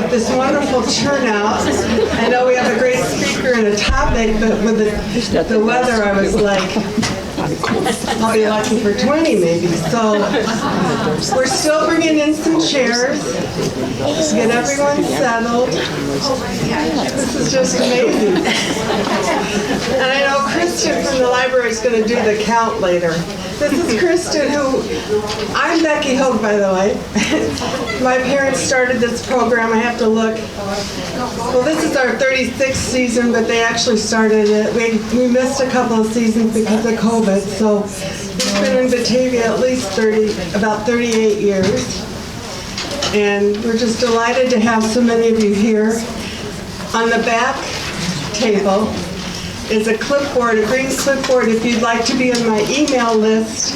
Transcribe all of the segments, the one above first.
this wonderful turnout. I know we have a great speaker and a topic, but with the weather, I was like, I'll be lucky for 20 maybe. So we're still bringing in some chairs to get everyone settled. This is just amazing. And I know Kristen from the library is going to do the count later. This is Kristen, I'm Becky Hogue, by the way. My parents started this program. I have to look. Well, this is our 36th season, but they actually started it. We missed a couple of seasons because of COVID, so it's been in Batavia at least about 38 years. And we're just delighted to have so many of you here. On the back table is a clipboard, a green clipboard. If you'd like to be on my email list,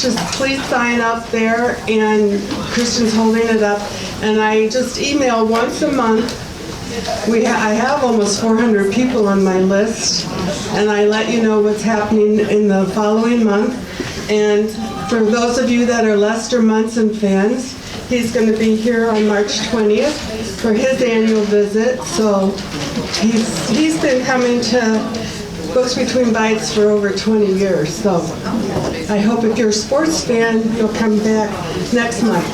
just please sign up there, and Kristen's holding it up. And I just email once a month. I have almost 400 people on my list, and I let you know what's happening in the following month. And for those of you that are Lester Munson fans, he's going to be here on March 20th for his annual visit. So he's been coming to Books Between Bites for over 20 years. So I hope if you're a sports fan, you'll come back next month.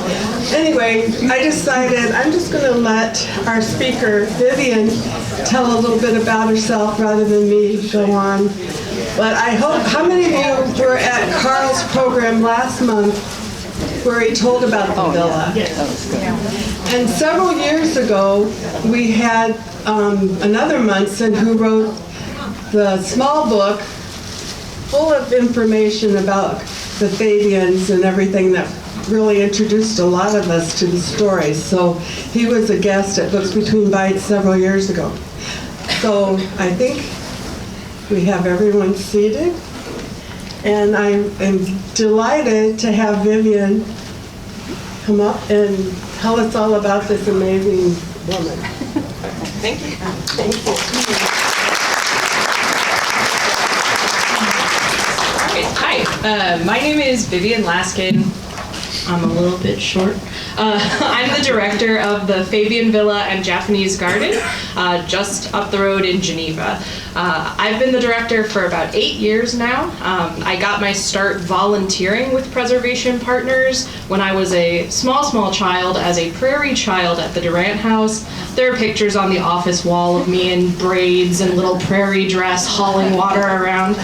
Anyway, I decided I'm just going to let our speaker, Vivien, tell a little bit about herself rather than me go on. But I hope, how many of you were at Carl's program last month where he told about the villa? Yes. And several years ago, we had another Munson who wrote the small book full of information about the Fabians and everything that really introduced a lot of us to the stories. So he was a guest at Books Between Bites several years ago. So I think we have everyone seated. And I am delighted to have Vivien come up and tell us all about this amazing woman. Thank you. Thank you. Hi, my name is Vivien Lasken. I'm a little bit short. I'm the director of the Fabian Villa and Japanese Garden, just up the road in Geneva. I've been the director for about 8 years now. I got my start volunteering with Preservation Partners when I was a small child as a prairie child at the Durant House. There are pictures on the office wall of me in braids and little prairie dress hauling water around.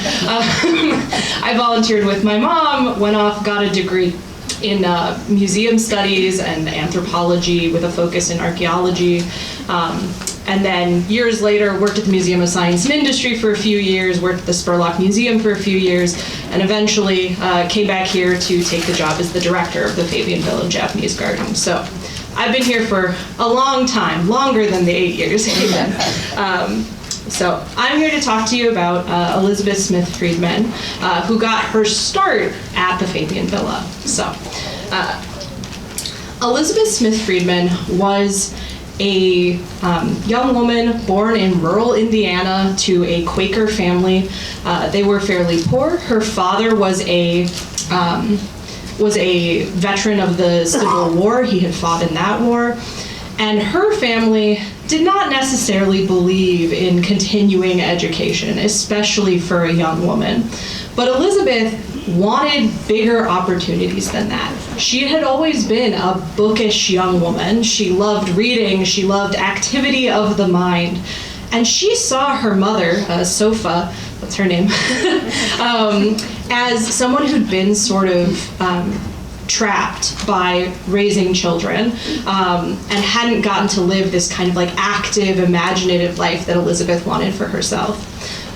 I volunteered with my mom, went off, got a degree in museum studies and anthropology with a focus in archaeology. And then years later, worked at the Museum of Science and Industry for a few years, worked at the Spurlock Museum for a few years, and eventually came back here to take the job as the director of the Fabian Villa and Japanese Garden. So I've been here for a long time, longer than the 8 years. So I'm here to talk to you about Elizabeth Smith Friedman, who got her start at the Fabian Villa. So Elizabeth Smith Friedman was a young woman born in rural Indiana to a Quaker family. They were fairly poor. Her father was a veteran of the Civil War. He had fought in that war. And her family did not necessarily believe in continuing education, especially for a young woman. But Elizabeth wanted bigger opportunities than that. She had always been a bookish young woman. She loved reading, she loved activity of the mind. And she saw her mother, Sofa, that's her name, as someone who'd been sort of trapped by raising children and hadn't gotten to live this kind of like active, imaginative life that Elizabeth wanted for herself.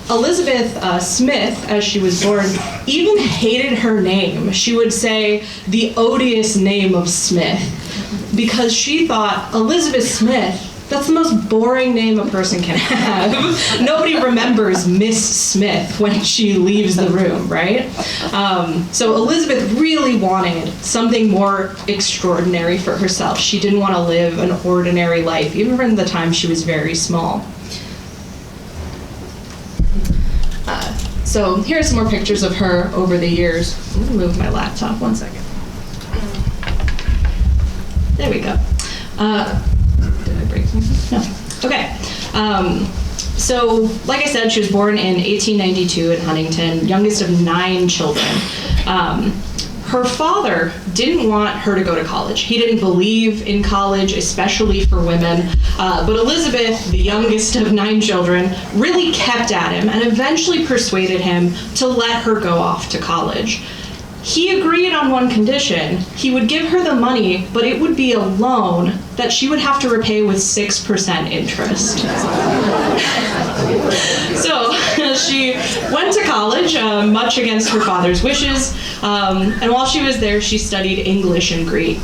Elizabeth Smith, as she was born, even hated her name. She would say the odious name of Smith because she thought, Elizabeth Smith, that's the most boring name a person can have. Nobody remembers Miss Smith when she leaves the room, right? So Elizabeth really wanted something more extraordinary for herself. She didn't want to live an ordinary life, even from the time she was very small. So here are some more pictures of her over the years. I'm gonna move my laptop, 1 second. There we go. Did I break Okay. So, like I said, she was born in 1892 in Huntington, youngest of 9 children. Her father didn't want her to go to college. He didn't believe in college, especially for women. But Elizabeth, the youngest of 9 children, really kept at him and eventually persuaded him to let her go off to college. He agreed on one condition. He would give her the money, but it would be a loan that she would have to repay with 6% interest. So she went to college, much against her father's wishes, and while she was there, she studied English and Greek.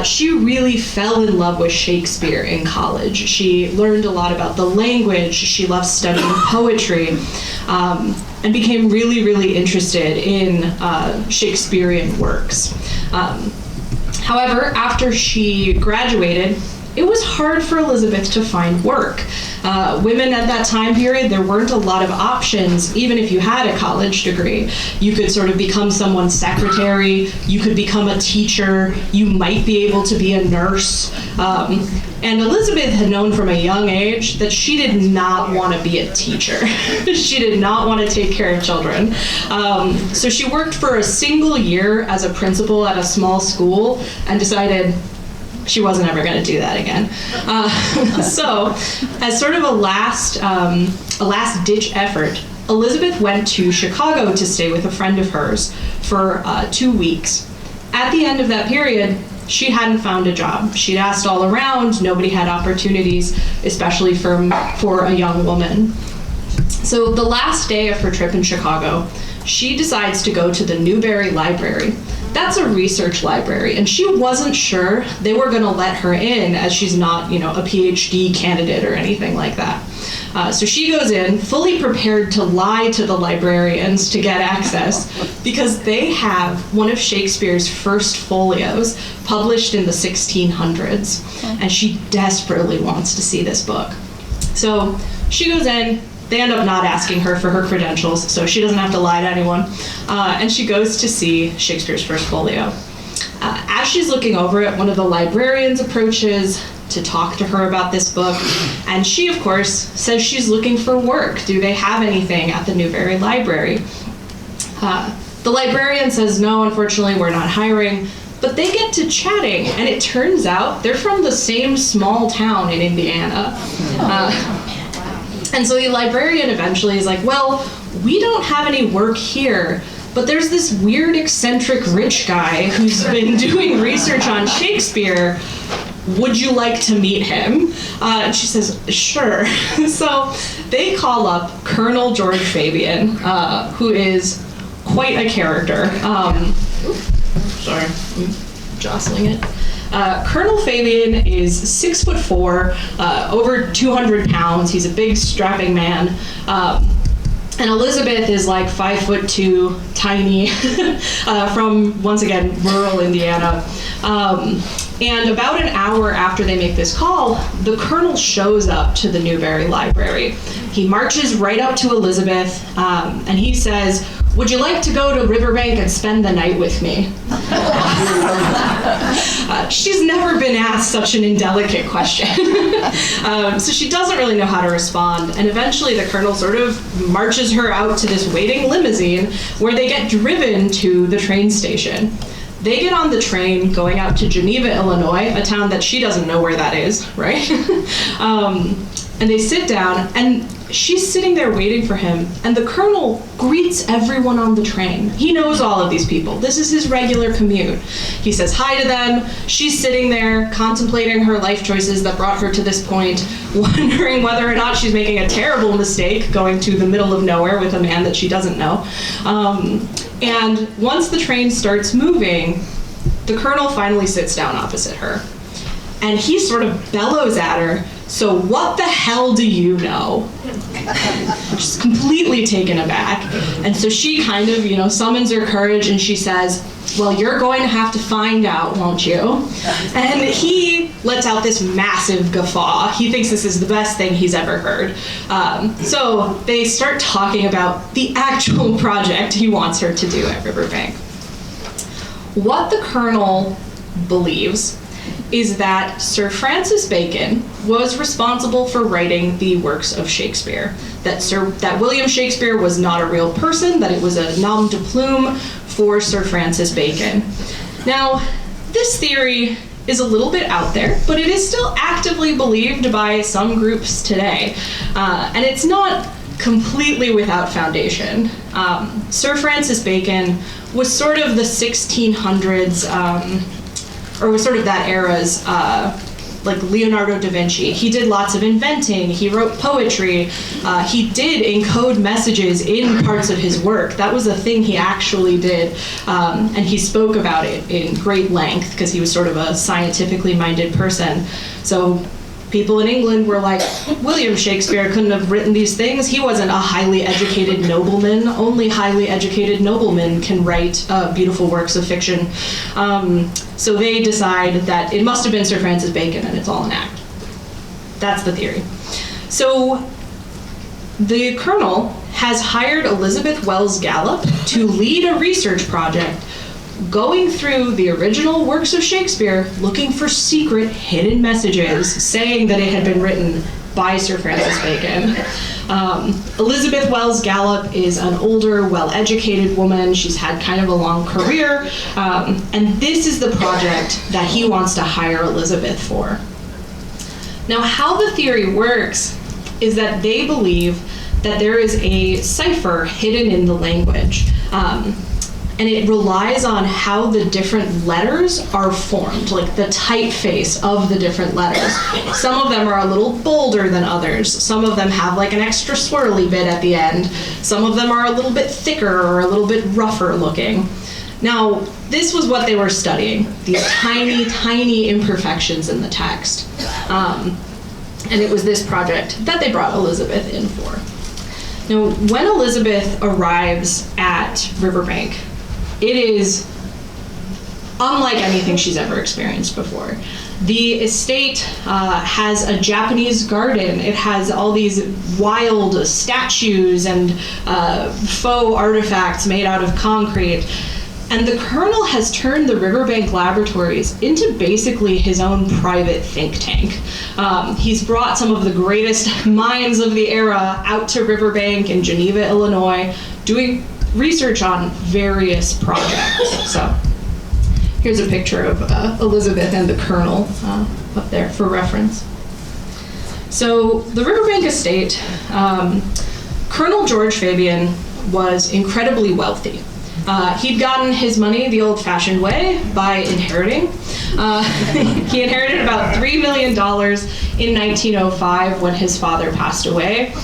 She really fell in love with Shakespeare in college. She learned a lot about the language. She loved studying poetry, and became really, really interested in Shakespearean works. However, after she graduated, it was hard for Elizabeth to find work. Women at that time period, there weren't a lot of options, even if you had a college degree. You could sort of become someone's secretary, you could become a teacher, you might be able to be a nurse. And Elizabeth had known from a young age that she did not want to be a teacher. She did not want to take care of children. So she worked for a single year as a principal at a small school and decided she wasn't ever going to do that again. So, as sort of a last-ditch effort, Elizabeth went to Chicago to stay with a friend of hers for 2 weeks. At the end of that period, she hadn't found a job. She'd asked all around, nobody had opportunities, especially for a young woman. So the last day of her trip in Chicago, she decides to go to the Newberry Library. That's a research library, and she wasn't sure they were going to let her in, as she's not, a PhD candidate or anything like that. So she goes in fully prepared to lie to the librarians to get access, because they have one of Shakespeare's first folios published in the 1600s, and she desperately wants to see this book. So she goes in. They end up not asking her for her credentials, so she doesn't have to lie to anyone. And she goes to see Shakespeare's first folio. As she's looking over it, one of the librarians approaches to talk to her about this book, and she, of course, says she's looking for work. Do they have anything at the Newberry Library? The librarian says, no, unfortunately, we're not hiring. But they get to chatting, and it turns out they're from the same small town in Indiana. And so the librarian eventually is like, well, we don't have any work here, but there's this weird, eccentric, rich guy who's been doing research on Shakespeare. Would you like to meet him? And she says, sure. So they call up Colonel George Vivien, who is quite a character. Sorry, I'm jostling it. Colonel Vivien is 6'4", over 200 pounds. He's a big, strapping man. And Elizabeth is like 5'2", tiny, from, once again, rural Indiana. And about an hour after they make this call, the colonel shows up to the Newberry Library. He marches right up to Elizabeth, and he says, would you like to go to Riverbank and spend the night with me? She's never been asked such an indelicate question. So she doesn't really know how to respond, and eventually the colonel sort of marches her out to this waiting limousine where they get driven to the train station. They get on the train going out to Geneva, Illinois, a town that she doesn't know where that is, right? And they sit down, and she's sitting there waiting for him, and the colonel greets everyone on the train. He knows all of these people. This is his regular commute. He says hi to them. She's sitting there contemplating her life choices that brought her to this point, wondering whether or not she's making a terrible mistake going to the middle of nowhere with a man that she doesn't know. And once the train starts moving, the colonel finally sits down opposite her. And he sort of bellows at her, so what the hell do you know? She's completely taken aback. And so she kind of, summons her courage, and she says, well, you're going to have to find out, won't you? And he lets out this massive guffaw. He thinks this is the best thing he's ever heard. So they start talking about the actual project he wants her to do at Riverbank. What the colonel believes is that Sir Francis Bacon was responsible for writing the works of Shakespeare. That William Shakespeare was not a real person, that it was a nom de plume for Sir Francis Bacon. Now, this theory is a little bit out there, but it is still actively believed by some groups today. And it's not completely without foundation. Sir Francis Bacon was sort of the 1600s, or was sort of that era's, like Leonardo da Vinci. He did lots of inventing, he wrote poetry, he did encode messages in parts of his work. That was a thing he actually did, and he spoke about it in great length because he was sort of a scientifically minded person. So people in England were like, William Shakespeare couldn't have written these things. He wasn't a highly educated nobleman. Only highly educated noblemen can write beautiful works of fiction. So they decide that it must have been Sir Francis Bacon and it's all an act. That's the theory. So the Colonel has hired Elizabeth Wells Gallup to lead a research project going through the original works of Shakespeare, looking for secret hidden messages saying that it had been written by Sir Francis Bacon. Elizabeth Wells Gallup is an older, well-educated woman. She's had kind of a long career, and this is the project that he wants to hire Elizabeth for. Now, how the theory works is that they believe that there is a cipher hidden in the language. And it relies on how the different letters are formed, like the typeface of the different letters. Some of them are a little bolder than others. Some of them have like an extra swirly bit at the end. Some of them are a little bit thicker or a little bit rougher looking. Now, this was what they were studying, these tiny, tiny imperfections in the text. And it was this project that they brought Elizabeth in for. Now, when Elizabeth arrives at Riverbank, it is unlike anything she's ever experienced before. The estate has a Japanese garden. It has all these wild statues and faux artifacts made out of concrete. And the Colonel has turned the Riverbank Laboratories into basically his own private think tank. He's brought some of the greatest minds of the era out to Riverbank in Geneva, Illinois, doing research on various projects. So here's a picture of Elizabeth and the Colonel up there for reference. So the Riverbank estate, Colonel George Fabyan was incredibly wealthy. He'd gotten his money the old-fashioned way by inheriting. He inherited about $3 million in 1905 when his father passed away.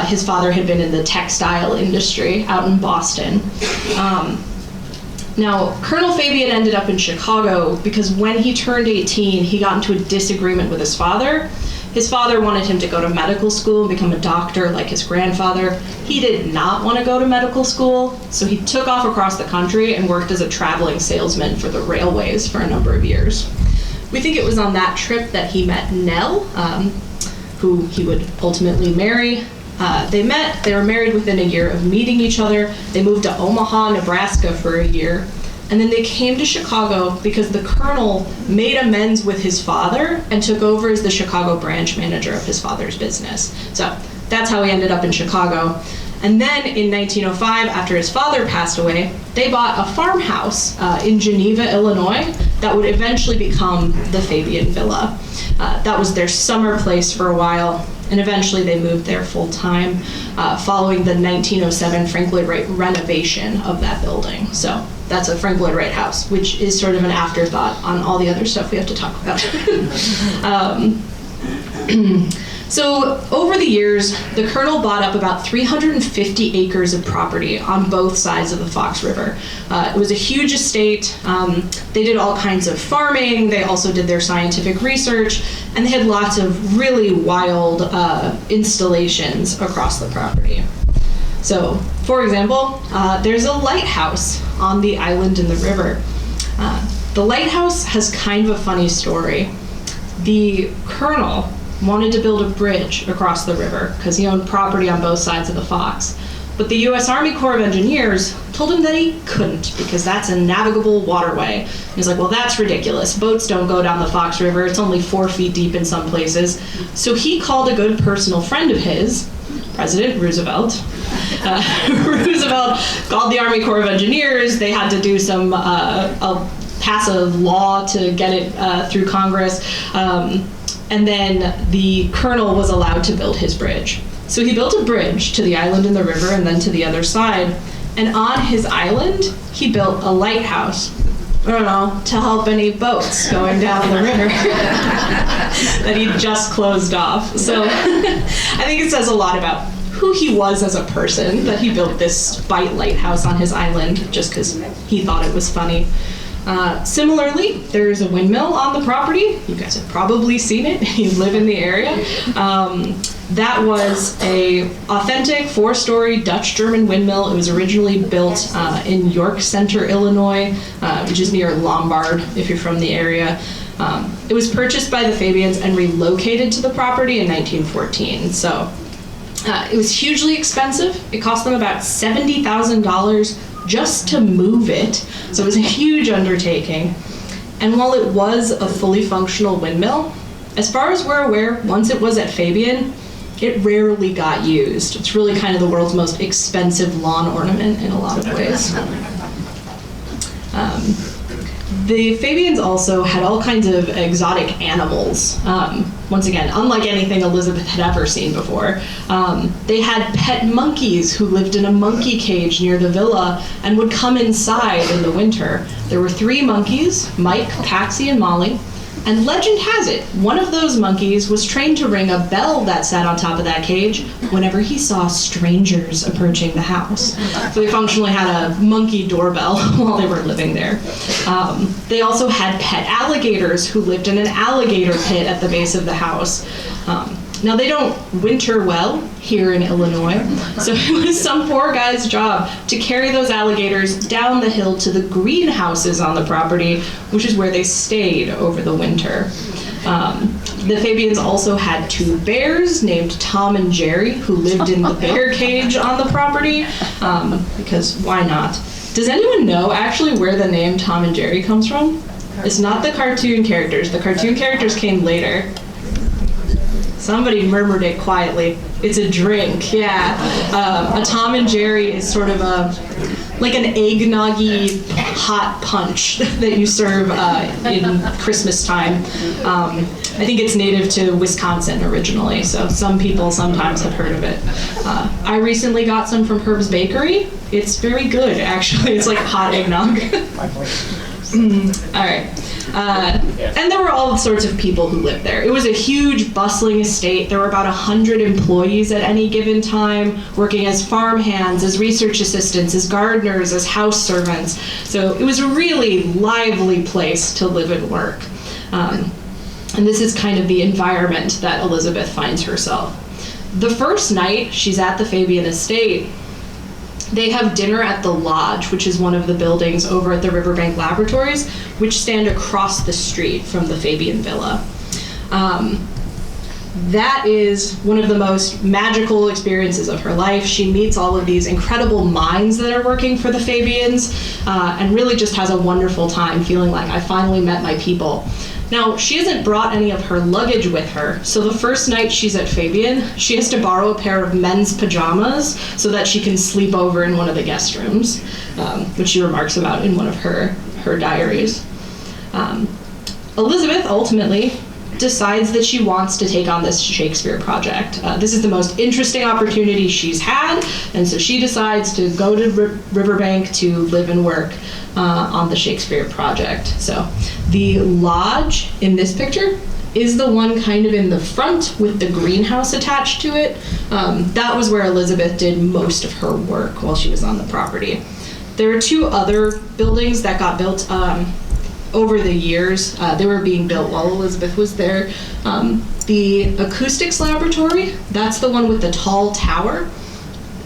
His father had been in the textile industry out in Boston. Now, Colonel Fabyan ended up in Chicago because when he turned 18, he got into a disagreement with his father. His father wanted him to go to medical school and become a doctor like his grandfather. He did not want to go to medical school, so he took off across the country and worked as a traveling salesman for the railways for a number of years. We think it was on that trip that he met Nell, who he would ultimately marry. They met, they were married within a year of meeting each other. They moved to Omaha, Nebraska for a year. And then they came to Chicago because the Colonel made amends with his father and took over as the Chicago branch manager of his father's business. So that's how he ended up in Chicago. And then in 1905, after his father passed away, they bought a farmhouse in Geneva, Illinois, that would eventually become the Fabyan Villa. That was their summer place for a while, and eventually they moved there full time following the 1907 Frank Lloyd Wright renovation of that building. So that's a Frank Lloyd Wright house, which is sort of an afterthought on all the other stuff we have to talk about. So over the years, the Colonel bought up about 350 acres of property on both sides of the Fox River. It was a huge estate. They did all kinds of farming. They also did their scientific research, and they had lots of really wild installations across the property. So, for example, there's a lighthouse on the island in the river. The lighthouse has kind of a funny story. The Colonel wanted to build a bridge across the river because he owned property on both sides of the Fox. But the U.S. Army Corps of Engineers told him that he couldn't because that's a navigable waterway. He's like, well, that's ridiculous. Boats don't go down the Fox River. It's only 4 feet deep in some places. So he called a good personal friend of his, President Roosevelt. Roosevelt called the Army Corps of Engineers. They had to do some pass a law to get it through Congress. And then the colonel was allowed to build his bridge. So he built a bridge to the island in the river and then to the other side. And on his island, he built a lighthouse. I don't know, to help any boats going down the river that he just closed off. So I think it says a lot about who he was as a person, that he built this spite lighthouse on his island just because he thought it was funny. Similarly, there's a windmill on the property. You guys have probably seen it. You live in the area. That was a authentic 4-story Dutch-German windmill. It was originally built in York Center, Illinois, which is near Lombard, if you're from the area. It was purchased by the Fabians and relocated to the property in 1914. So it was hugely expensive. It cost them about $70,000 just to move it. So it was a huge undertaking. And while it was a fully functional windmill, as far as we're aware, once it was at Fabian, it rarely got used. It's really kind of the world's most expensive lawn ornament in a lot of ways. The Fabians also had all kinds of exotic animals. Once again, unlike anything Elizabeth had ever seen before. They had pet monkeys who lived in a monkey cage near the villa and would come inside in the winter. There were 3 monkeys, Mike, Patsy, and Molly. And legend has it, one of those monkeys was trained to ring a bell that sat on top of that cage whenever he saw strangers approaching the house. So they functionally had a monkey doorbell while they were living there. They also had pet alligators who lived in an alligator pit at the base of the house. Now they don't winter well here in Illinois, so it was some poor guy's job to carry those alligators down the hill to the greenhouses on the property, which is where they stayed over the winter. The Fabians also had 2 bears named Tom and Jerry who lived in the bear cage on the property, because why not? Does anyone know actually where the name Tom and Jerry comes from? It's not the cartoon characters. The cartoon characters came later. Somebody murmured it quietly. It's a drink, yeah. A Tom and Jerry is sort of like an eggnoggy hot punch that you serve in Christmas time. I think it's native to Wisconsin originally, so some people sometimes have heard of it. I recently got some from Herb's Bakery. It's very good, actually. It's like hot eggnog. All right. And there were all sorts of people who lived there. It was a huge, bustling estate. There were about 100 employees at any given time, working as farmhands, as research assistants, as gardeners, as house servants. So it was a really lively place to live and work. And this is kind of the environment that Elizabeth finds herself. The first night she's at the Fabian estate, they have dinner at the Lodge, which is one of the buildings over at the Riverbank Laboratories, which stand across the street from the Fabian Villa. That is one of the most magical experiences of her life. She meets all of these incredible minds that are working for the Fabians, and really just has a wonderful time feeling like I finally met my people. Now, she hasn't brought any of her luggage with her, so the first night she's at Fabian, she has to borrow a pair of men's pajamas so that she can sleep over in one of the guest rooms, which she remarks about in one of her diaries. Elizabeth ultimately decides that she wants to take on this Shakespeare project. This is the most interesting opportunity she's had, and so she decides to go to Riverbank to live and work on the Shakespeare project. So the lodge in this picture is the one kind of in the front with the greenhouse attached to it. That was where Elizabeth did most of her work while she was on the property. There are 2 other buildings that got built over the years. They were being built while Elizabeth was there. The acoustics laboratory, that's the one with the tall tower,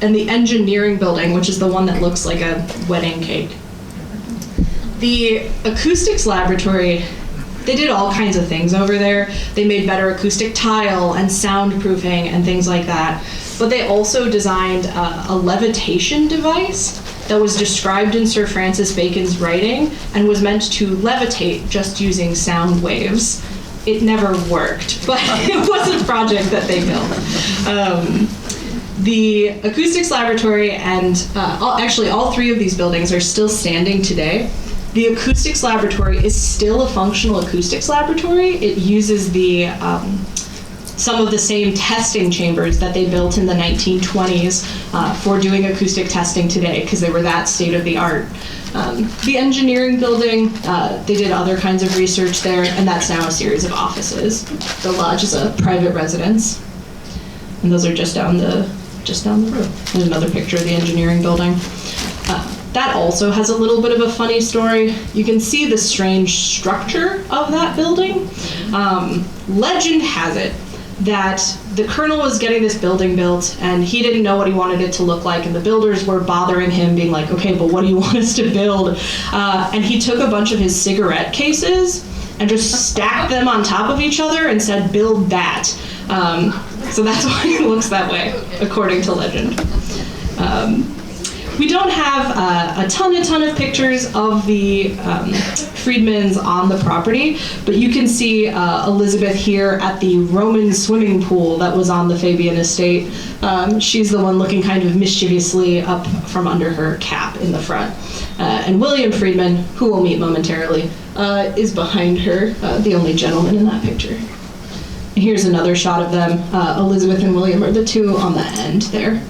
and the engineering building, which is the one that looks like a wedding cake. The acoustics laboratory They did all kinds of things over there. They made better acoustic tile and soundproofing and things like that. But they also designed a levitation device that was described in Sir Francis Bacon's writing and was meant to levitate just using sound waves. It never worked, but it was a project that they built. The acoustics laboratory and actually all three of these buildings are still standing today. The acoustics laboratory is still a functional acoustics laboratory. It uses some of the same testing chambers that they built in the 1920s for doing acoustic testing today, because they were that state of the art. The engineering building, they did other kinds of research there, and that's now a series of offices. The lodge is a private residence, and those are just down the road. There's another picture of the engineering building. That also has a little bit of a funny story. You can see the strange structure of that building. Legend has it that the colonel was getting this building built and he didn't know what he wanted it to look like, and the builders were bothering him, being like, okay, but what do you want us to build? And he took a bunch of his cigarette cases and just stacked them on top of each other and said, build that. So that's why it looks that way, according to legend. We don't have a ton of pictures of the Friedmans on the property, but you can see Elizabeth here at the Roman swimming pool that was on the Fabien estate. She's the one looking kind of mischievously up from under her cap in the front. And William Friedman, who we'll meet momentarily, is behind her, the only gentleman in that picture. And here's another shot of them. Elizabeth and William are the two on the end there.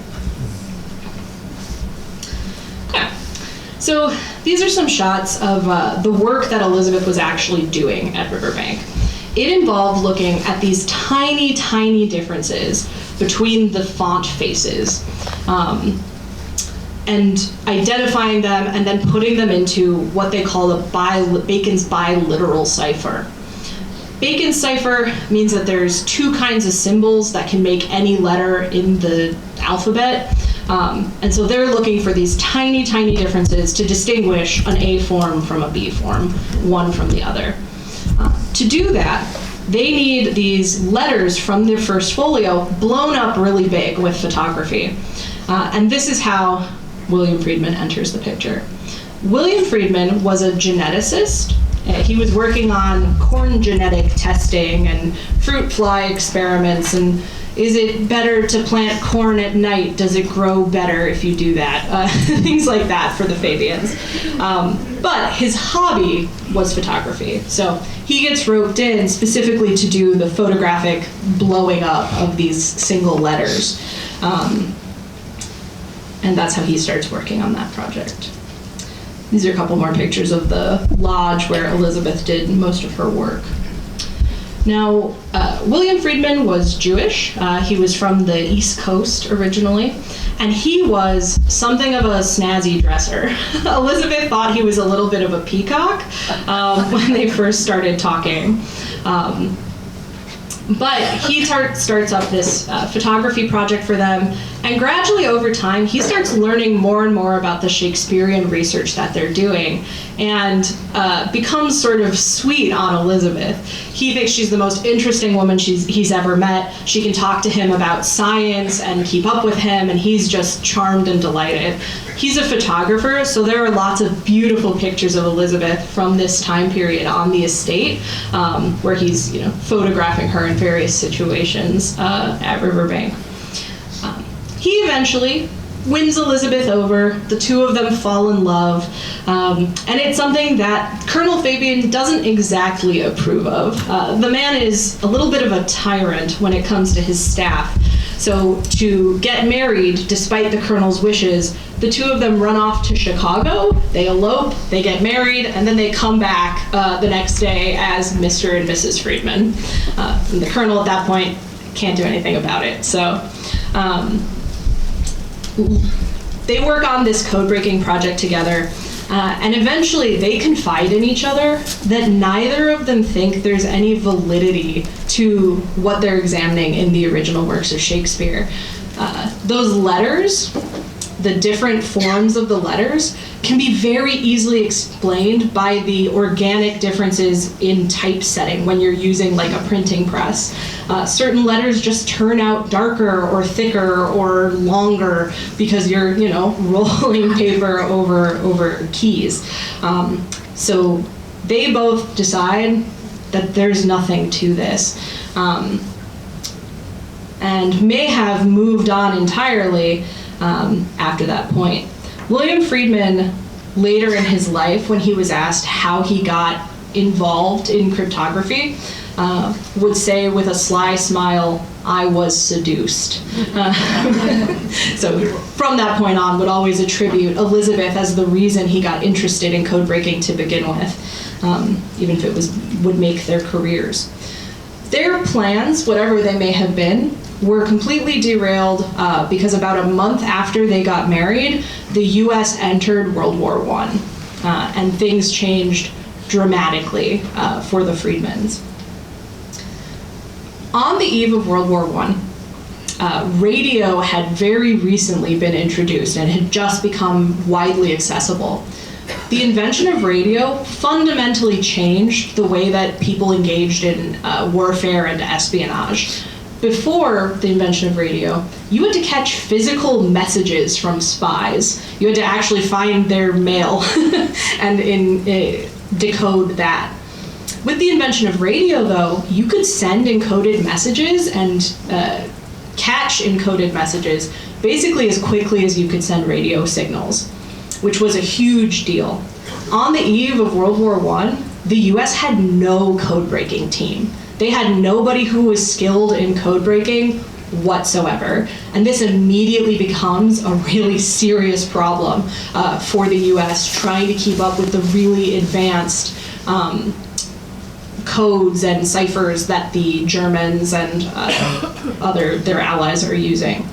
So these are some shots of the work that Elizabeth was actually doing at Riverbank. It involved looking at these tiny, tiny differences between the font faces and identifying them and then putting them into what they call Bacon's biliteral cipher. Bacon's cipher means that there's two kinds of symbols that can make any letter in the alphabet. And so they're looking for these tiny, tiny differences to distinguish an A form from a B form, one from the other. To do that, they need these letters from their first folio blown up really big with photography. And this is how William Friedman enters the picture. William Friedman was a geneticist. He was working on corn genetic testing and fruit fly experiments, and is it better to plant corn at night? Does it grow better if you do that? Things like that for the Fabians. But his hobby was photography. So he gets roped in specifically to do the photographic blowing up of these single letters. And that's how he starts working on that project. These are a couple more pictures of the lodge where Elizabeth did most of her work. Now, William Friedman was Jewish. He was from the East Coast originally, and he was something of a snazzy dresser. Elizabeth thought he was a little bit of a peacock when they first started talking. But he starts up this photography project for them, and gradually over time, he starts learning more and more about the Shakespearean research that they're doing, and becomes sort of sweet on Elizabeth. He thinks she's the most interesting woman he's ever met. She can talk to him about science and keep up with him, and he's just charmed and delighted. He's a photographer, so there are lots of beautiful pictures of Elizabeth from this time period on the estate, where he's photographing her in various situations at Riverbank. He eventually wins Elizabeth over. The two of them fall in love, and it's something that Colonel Fabien doesn't exactly approve of. The man is a little bit of a tyrant when it comes to his staff. So to get married, despite the colonel's wishes, the two of them run off to Chicago, they elope, they get married, and then they come back the next day as Mr. and Mrs. Friedman. And the colonel at that point can't do anything about it. So they work on this code-breaking project together, and eventually they confide in each other that neither of them think there's any validity to what they're examining in the original works of Shakespeare. Those letters, the different forms of the letters can be very easily explained by the organic differences in typesetting when you're using like a printing press. Certain letters just turn out darker or thicker or longer because you're, rolling paper over keys. So they both decide that there's nothing to this, and may have moved on entirely after that point. William Friedman, later in his life, when he was asked how he got involved in cryptography, would say with a sly smile, "I was seduced." So from that point on, would always attribute Elizabeth as the reason he got interested in code breaking to begin with, even if it would make their careers. Their plans, whatever they may have been, were completely derailed because about a month after they got married, the US entered World War I, and things changed dramatically for the Friedmans. On the eve of World War I, radio had very recently been introduced and had just become widely accessible. The invention of radio fundamentally changed the way that people engaged in warfare and espionage. Before the invention of radio, you had to catch physical messages from spies. You had to actually find their mail and decode that. With the invention of radio, though, you could send encoded messages and catch encoded messages basically as quickly as you could send radio signals, which was a huge deal. On the eve of World War I, the US had no code-breaking team. They had nobody who was skilled in code breaking whatsoever. And this immediately becomes a really serious problem for the US trying to keep up with the really advanced codes and ciphers that the Germans and their allies are using.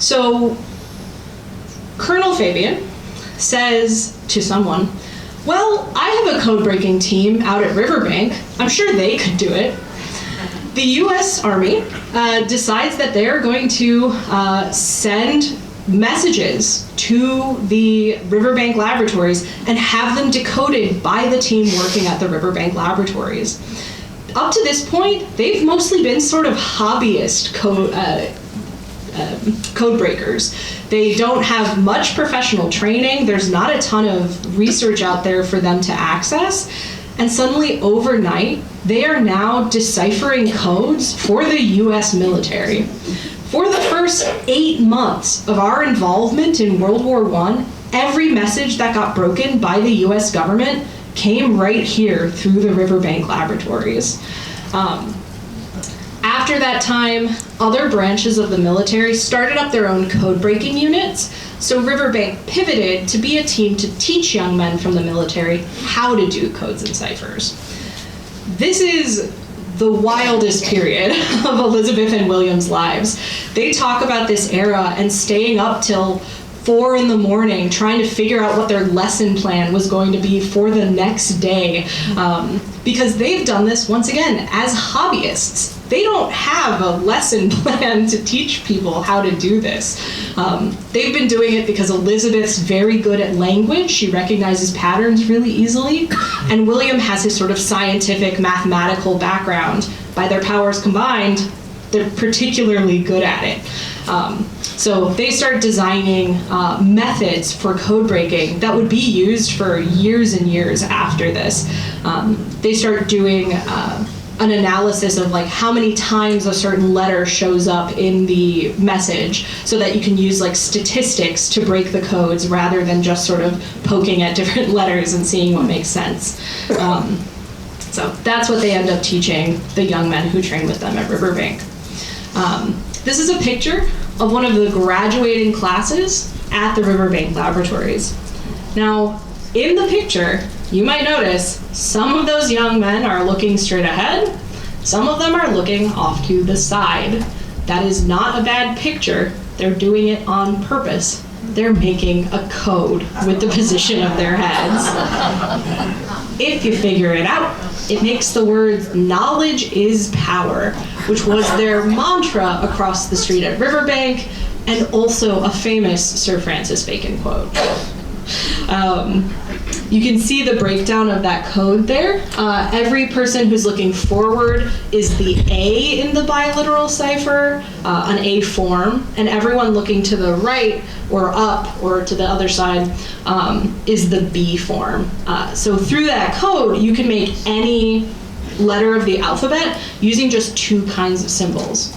So Colonel Fabien says to someone, "Well, I have a code-breaking team out at Riverbank. I'm sure they could do it." The US Army decides that they're going to send messages to the Riverbank laboratories and have them decoded by the team working at the Riverbank laboratories. Up to this point, they've mostly been sort of hobbyist code breakers. They don't have much professional training. There's not a ton of research out there for them to access. And suddenly, overnight, they are now deciphering codes for the US military. For the first 8 months of our involvement in World War I, every message that got broken by the US government came right here through the Riverbank laboratories. After that time, other branches of the military started up their own code-breaking units, so Riverbank pivoted to be a team to teach young men from the military how to do codes and ciphers. This is the wildest period of Elizabeth and William's lives. They talk about this era and staying up till 4 a.m. trying to figure out what their lesson plan was going to be for the next day, because they've done this, once again, as hobbyists. They don't have a lesson plan to teach people how to do this. They've been doing it because Elizabeth's very good at language. She recognizes patterns really easily. And William has his sort of scientific, mathematical background. By their powers combined, they're particularly good at it. So they start designing methods for code breaking that would be used for years and years after this. They start doing an analysis of like how many times a certain letter shows up in the message so that you can use like statistics to break the codes rather than just sort of poking at different letters and seeing what makes sense. So that's what they end up teaching the young men who train with them at Riverbank. This is a picture of one of the graduating classes at the Riverbank laboratories. Now, in the picture, you might notice some of those young men are looking straight ahead, some of them are looking off to the side. That is not a bad picture. They're doing it on purpose. They're making a code with the position of their heads. If you figure it out, it makes the words "knowledge is power," which was their mantra across the street at Riverbank, and also a famous Sir Francis Bacon quote. You can see the breakdown of that code there. Every person who's looking forward is the A in the biliteral cipher, an A form, and everyone looking to the right or up or to the other side is the B form. So through that code, you can make any letter of the alphabet using just 2 kinds of symbols.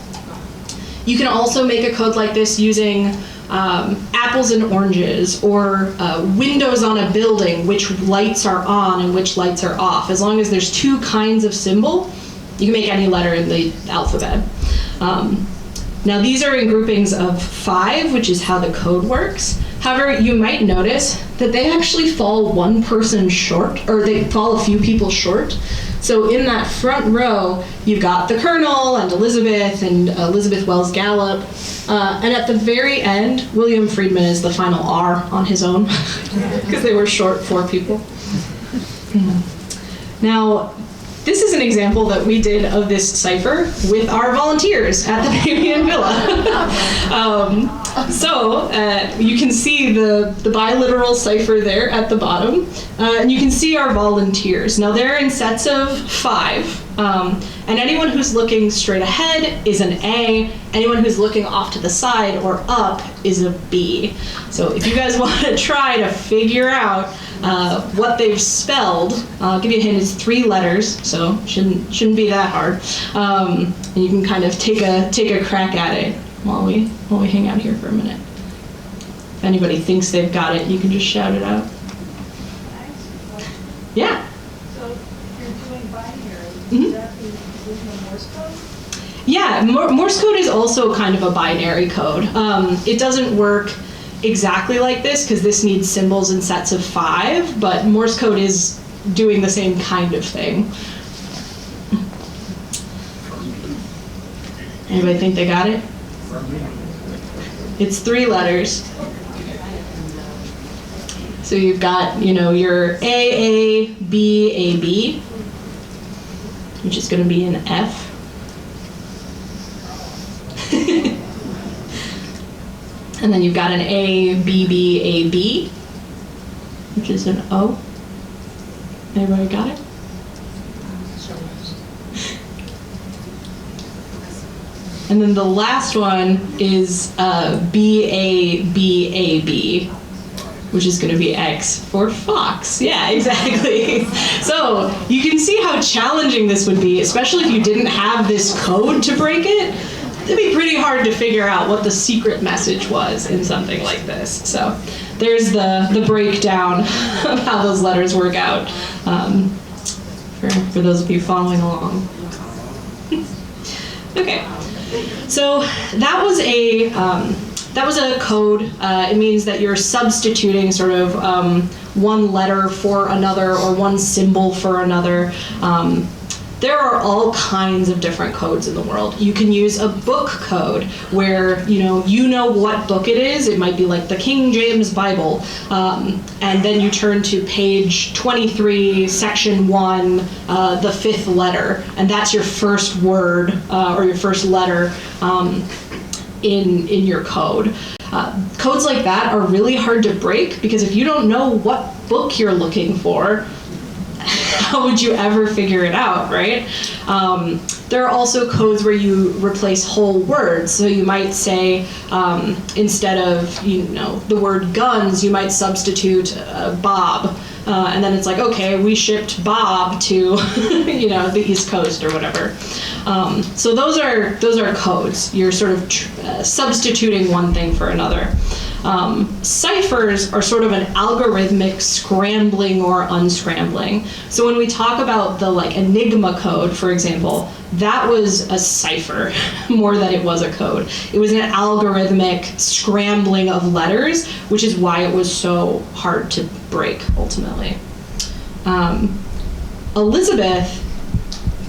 You can also make a code like this using apples and oranges, or windows on a building, which lights are on and which lights are off. As long as there's 2 kinds of symbol, you can make any letter in the alphabet. Now these are in groupings of 5, which is how the code works. However, you might notice that they actually fall one person short, or they fall a few people short. So in that front row, you've got the Colonel and Elizabeth Wells Gallup. And at the very end, William Friedman is the final R on his own, because they were short 4 people. Now, this is an example that we did of this cipher with our volunteers at the Vivien Villa. You can see the biliteral cipher there at the bottom, and you can see our volunteers. Now they're in sets of 5, and anyone who's looking straight ahead is an A, anyone who's looking off to the side or up is a B. So if you guys want to try to figure out what they've spelled, I'll give you a hint, it's 3 letters, so shouldn't be that hard. And you can kind of take a crack at it while we hang out here for a minute. If anybody thinks they've got it, you can just shout it out. Yeah. So you're doing binary, Mhm. is that the original Morse code? Yeah, Morse code is also kind of a binary code. It doesn't work exactly like this because this needs symbols in sets of 5, but Morse code is doing the same kind of thing. Anybody think they got it? It's 3 letters. So you've got, your A, B, AB, which is going to be an F. And then you've got an A, B, B, A, B, which is an O. Everybody got it? And then the last one is B, A, B, A, B, which is going to be X for fox. Yeah, exactly. So you can see how challenging this would be, especially if you didn't have this code to break it. It'd be pretty hard to figure out what the secret message was in something like this. So there's the breakdown of how those letters work out for those of you following along. Okay, so that was a code. It means that you're substituting sort of one letter for another or one symbol for another. There are all kinds of different codes in the world. You can use a book code where you know what book it is. It might be like the King James Bible, and then you turn to page 23, section 1, the 5th letter, and that's your first word or your first letter in your code. Codes like that are really hard to break because if you don't know what book you're looking for, how would you ever figure it out, right? There are also codes where you replace whole words. So you might say, instead of the word guns, you might substitute Bob. And then it's like, okay, we shipped Bob to the East Coast or whatever. So those are codes. You're sort of substituting one thing for another. Ciphers are sort of an algorithmic scrambling or unscrambling. So when we talk about the Enigma code, for example, that was a cipher more than it was a code. It was an algorithmic scrambling of letters, which is why it was so hard to break ultimately. Elizabeth,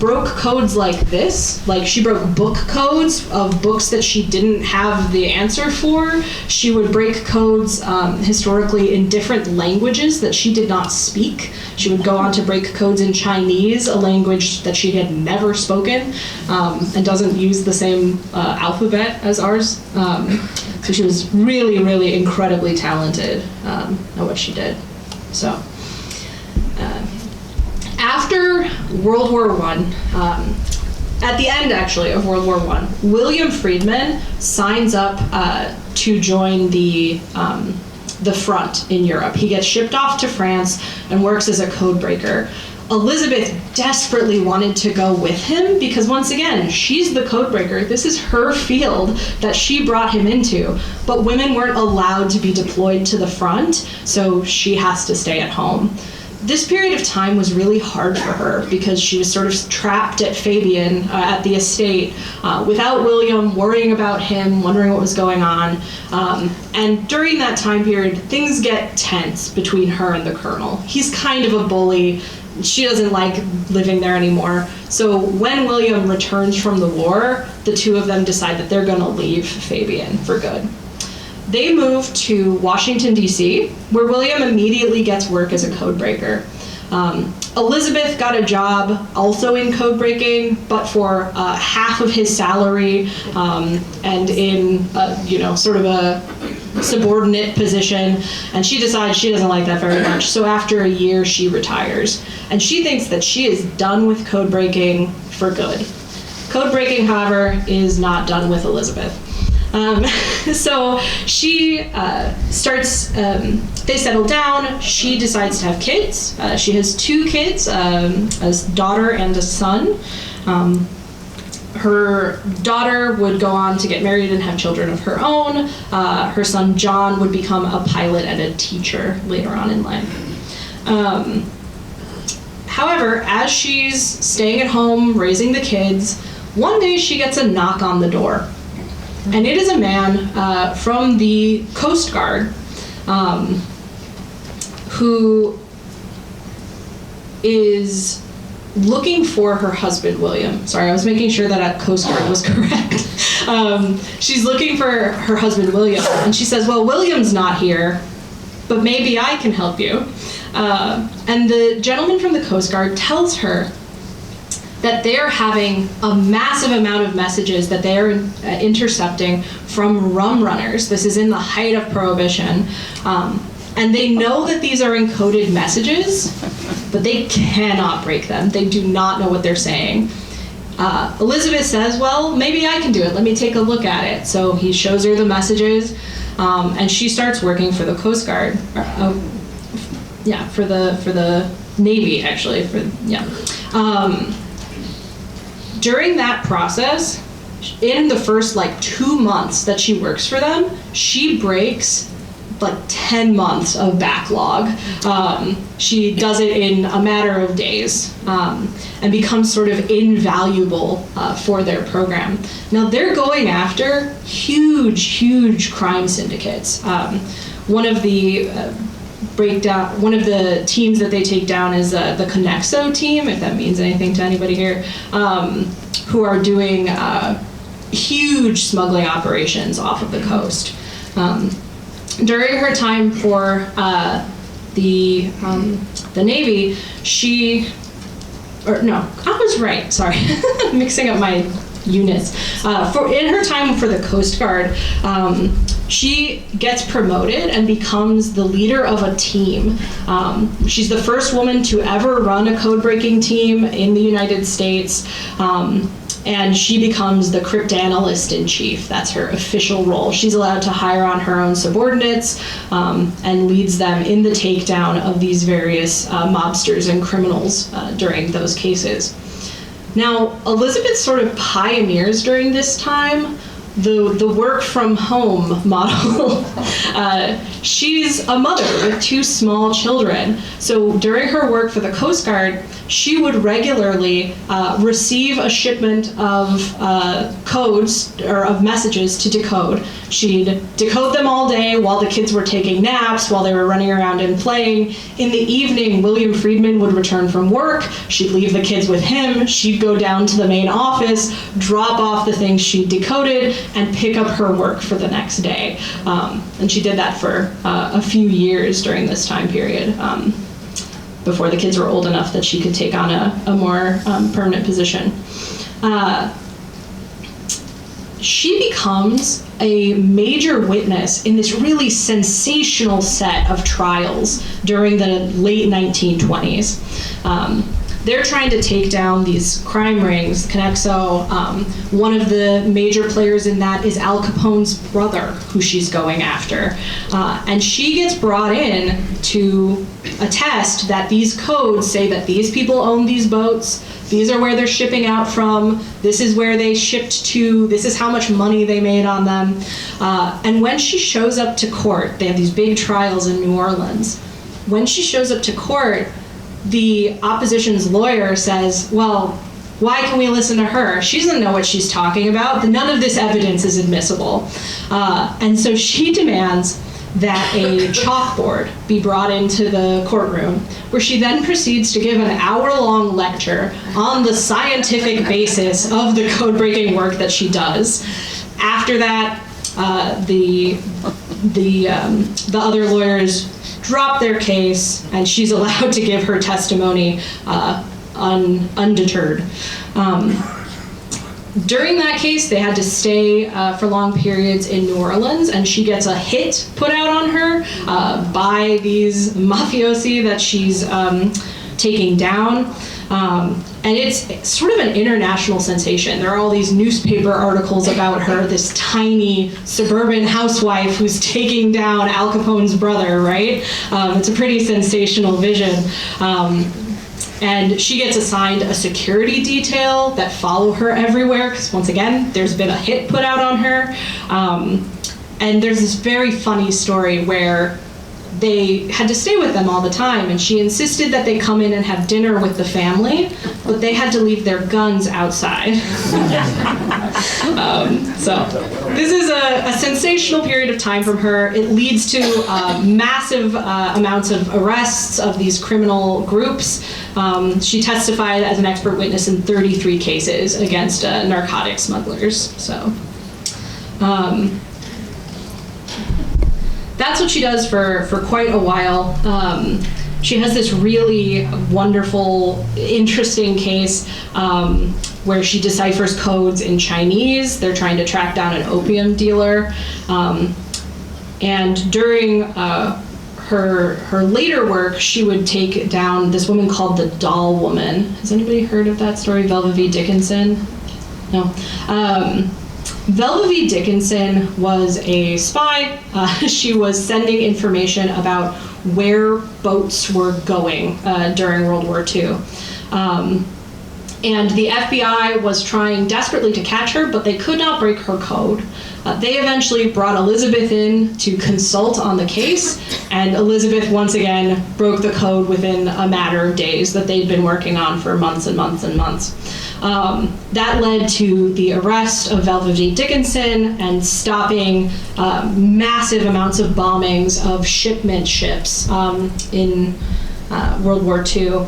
broke codes like this. Like, she broke book codes of books that she didn't have the answer for. She would break codes historically in different languages that she did not speak. She would go on to break codes in Chinese, a language that she had never spoken, and doesn't use the same alphabet as ours. So she was really, really incredibly talented at what she did. So. After World War I, at the end actually of World War I, William Friedman signs up to join the front in Europe. He gets shipped off to France and works as a code breaker. Elizabeth desperately wanted to go with him because, once again, she's the code breaker. This is her field that she brought him into, but women weren't allowed to be deployed to the front, so she has to stay at home. This period of time was really hard for her because she was sort of trapped at Fabien, at the estate, without William, worrying about him, wondering what was going on. And during that time period, things get tense between her and the colonel. He's kind of a bully. She doesn't like living there anymore. So when William returns from the war, the two of them decide that they're going to leave Fabien for good. They move to Washington, D.C., where William immediately gets work as a code breaker. Elizabeth got a job also in code breaking, but for half of his salary, and in sort of a subordinate position, and she decides she doesn't like that very much. So after a year, she retires, and she thinks that she is done with code breaking for good. Code breaking, however, is not done with Elizabeth. So she starts, they settle down, she decides to have kids. She has 2 kids, a daughter and a son. Her daughter would go on to get married and have children of her own. Her son John would become a pilot and a teacher later on in life. However, as she's staying at home, raising the kids, one day she gets a knock on the door. And it is a man from the Coast Guard who is looking for her husband, William. Sorry, I was making sure that Coast Guard was correct. She's looking for her husband, William, and she says, well, William's not here, but maybe I can help you. And the gentleman from the Coast Guard tells her that they're having a massive amount of messages that they are intercepting from rum runners. This is in the height of Prohibition. And they know that these are encoded messages, but they cannot break them. They do not know what they're saying. Elizabeth says, well, maybe I can do it. Let me take a look at it. So he shows her the messages, and she starts working for the Coast Guard. For the Navy, actually. During that process, in the first 2 months that she works for them, she breaks 10 months of backlog. She does it in a matter of days, and becomes sort of invaluable for their program. Now they're going after huge crime syndicates. One of the teams that they take down is the Conexo team, if that means anything to anybody here, who are doing huge smuggling operations off of the coast. During her time for the Navy, I was right, sorry, mixing up my units. In her time for the Coast Guard, she gets promoted and becomes the leader of a team. She's the first woman to ever run a code-breaking team in the United States, and she becomes the cryptanalyst-in-chief. That's her official role. She's allowed to hire on her own subordinates and leads them in the takedown of these various mobsters and criminals during those cases. Now, Elizabeth sort of pioneers during this time the work from home model. She's a mother with 2 small children. So during her work for the Coast Guard, she would regularly receive a shipment of codes or of messages to decode. She'd decode them all day while the kids were taking naps, while they were running around and playing. In the evening, William Friedman would return from work. She'd leave the kids with him. She'd go down to the main office, drop off the things she decoded, and pick up her work for the next day. And she did that for a few years during this time period, before the kids were old enough that she could take on a more permanent position. She becomes a major witness in this really sensational set of trials during the late 1920s. They're trying to take down these crime rings, Conexo. One of the major players in that is Al Capone's brother, who she's going after. And she gets brought in to attest that these codes say that these people own these boats, these are where they're shipping out from, this is where they shipped to, this is how much money they made on them. And when she shows up to court, they have these big trials in New Orleans. When she shows up to court, the opposition's lawyer says, well, why can we listen to her? She doesn't know what she's talking about. None of this evidence is admissible. And so she demands that a chalkboard be brought into the courtroom, where she then proceeds to give an hour-long lecture on the scientific basis of the code-breaking work that she does. After that, the other lawyers drop their case, and she's allowed to give her testimony undeterred. During that case, they had to stay for long periods in New Orleans, and she gets a hit put out on her by these mafiosi that she's taking down. And it's sort of an international sensation. There are all these newspaper articles about her, this tiny suburban housewife who's taking down Al Capone's brother, right? It's a pretty sensational vision. And she gets assigned a security detail that follow her everywhere, because once again, there's been a hit put out on her. And there's this very funny story where they had to stay with them all the time, and she insisted that they come in and have dinner with the family, but they had to leave their guns outside. So this is a sensational period of time from her. It leads to massive amounts of arrests of these criminal groups. She testified as an expert witness in 33 cases against narcotic smugglers. So. That's what she does for quite a while. She has this really wonderful, interesting case where she deciphers codes in Chinese. They're trying to track down an opium dealer. And during her later work, she would take down this woman called the Doll Woman. Has anybody heard of that story, Velva V. Dickinson? No. Velva V. Dickinson was a spy. She was sending information about where boats were going during World War II. And the FBI was trying desperately to catch her, but they could not break her code. They eventually brought Elizabeth in to consult on the case, and Elizabeth once again broke the code within a matter of days that they'd been working on for months and months and months. That led to the arrest of Velva V. Dickinson and stopping massive amounts of bombings of shipment ships in World War II.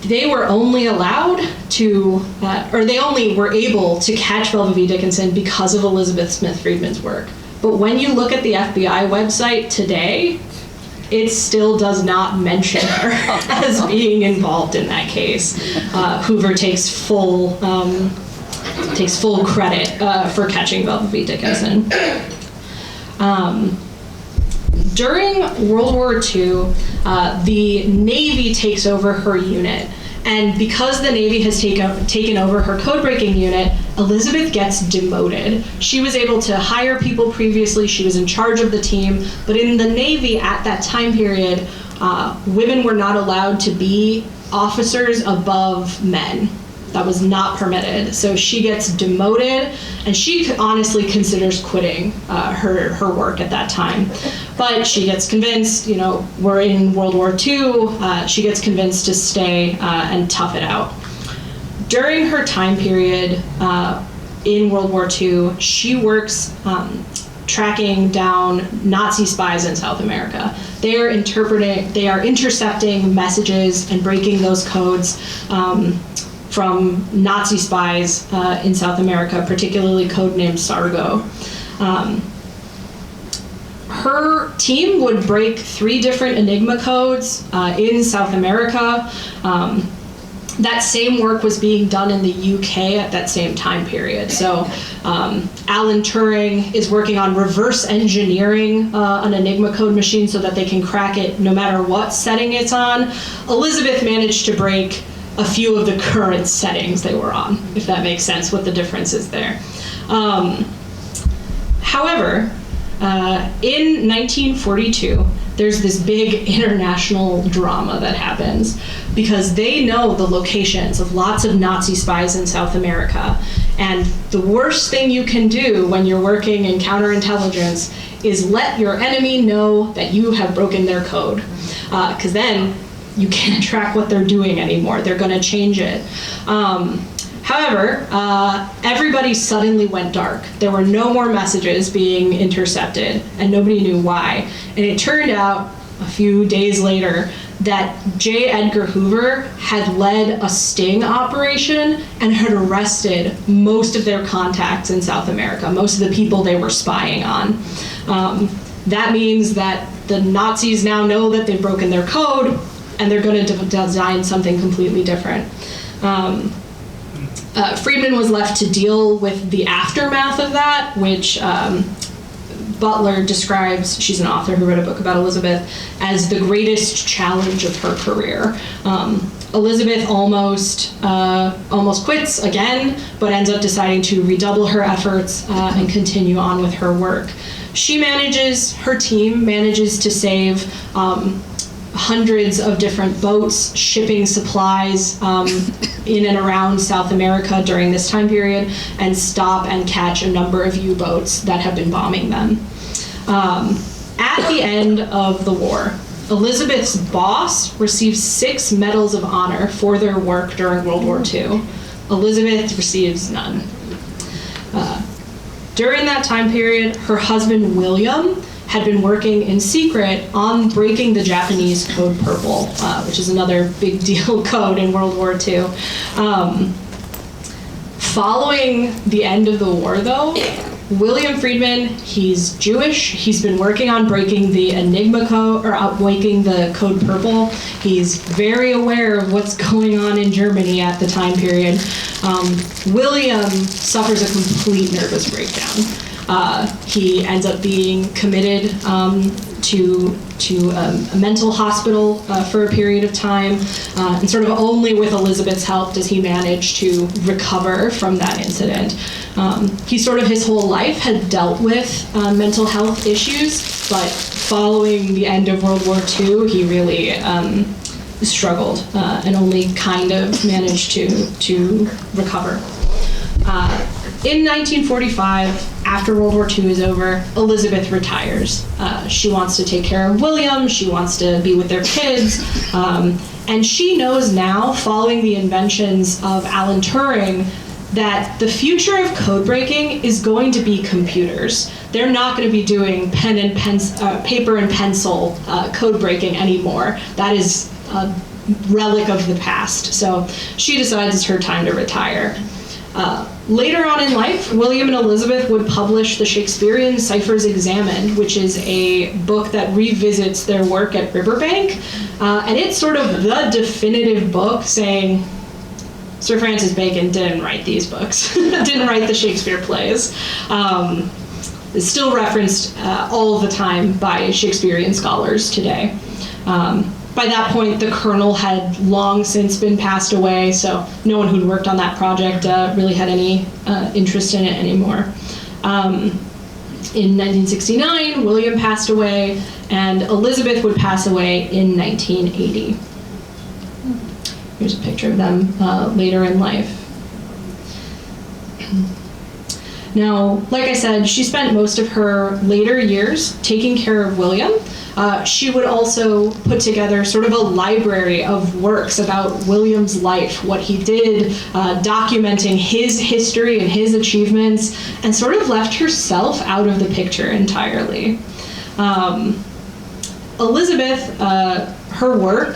They were only allowed to, or they only were able to catch Velva V. Dickinson because of Elizabeth Smith Friedman's work. But when you look at the FBI website today, it still does not mention her as being involved in that case. Hoover takes full credit for catching Velva V. Dickinson. During World War II, the Navy takes over her unit. And because the Navy has taken over her code-breaking unit, Elizabeth gets demoted. She was able to hire people previously, she was in charge of the team, but in the Navy at that time period, women were not allowed to be officers above men. That was not permitted. So she gets demoted, and she honestly considers quitting her work at that time. But she gets convinced, we're in World War II, she gets convinced to stay and tough it out. During her time period in World War II, she works tracking down Nazi spies in South America. They are intercepting messages and breaking those codes from Nazi spies in South America, particularly codenamed Sargo. Her team would break 3 different Enigma codes in South America. That same work was being done in the UK at that same time period. So Alan Turing is working on reverse engineering an Enigma code machine so that they can crack it no matter what setting it's on. Elizabeth managed to break a few of the current settings they were on, if that makes sense, what the difference is there. However, in 1942, there's this big international drama that happens because they know the locations of lots of Nazi spies in South America. And the worst thing you can do when you're working in counterintelligence is let your enemy know that you have broken their code. Because then you can't track what they're doing anymore. They're going to change it. However, everybody suddenly went dark. There were no more messages being intercepted, and nobody knew why. And it turned out, a few days later, that J. Edgar Hoover had led a sting operation and had arrested most of their contacts in South America, most of the people they were spying on. That means that the Nazis now know that they've broken their code, and they're going to design something completely different. Friedman was left to deal with the aftermath of that, which Butler describes, she's an author who wrote a book about Elizabeth, as the greatest challenge of her career. Elizabeth almost quits again, but ends up deciding to redouble her efforts and continue on with her work. Her team manages to save hundreds of different boats shipping supplies in and around South America during this time period, and stop and catch a number of U-boats that have been bombing them. At the end of the war, Elizabeth's boss received 6 medals of honor for their work during World War II. Elizabeth receives none. During that time period, her husband William had been working in secret on breaking the Japanese Code Purple, which is another big deal code in World War II. Following the end of the war, though, William Friedman, he's Jewish. He's been working on breaking the Enigma code, or breaking the Code Purple. He's very aware of what's going on in Germany at the time period. William suffers a complete nervous breakdown. He ends up being committed to a mental hospital for a period of time, and sort of only with Elizabeth's help does he manage to recover from that incident. He sort of his whole life had dealt with mental health issues, but following the end of World War II, he really struggled and only kind of managed to recover. In 1945, after World War II is over, Elizabeth retires. She wants to take care of William, she wants to be with their kids, and she knows now, following the inventions of Alan Turing, that the future of code breaking is going to be computers. They're not going to be doing paper and pencil code breaking anymore. That is a relic of the past. So she decides it's her time to retire. Later on in life, William and Elizabeth would publish the Shakespearean Ciphers Examined, which is a book that revisits their work at Riverbank. And it's sort of the definitive book saying, Sir Francis Bacon didn't write these books, didn't write the Shakespeare plays. It's still referenced all the time by Shakespearean scholars today. By that point, the colonel had long since been passed away, so no one who'd worked on that project really had any interest in it anymore. In 1969, William passed away, and Elizabeth would pass away in 1980. Here's a picture of them later in life. Now, like I said, she spent most of her later years taking care of William. She would also put together sort of a library of works about William's life, what he did, documenting his history and his achievements, and sort of left herself out of the picture entirely. Elizabeth, her work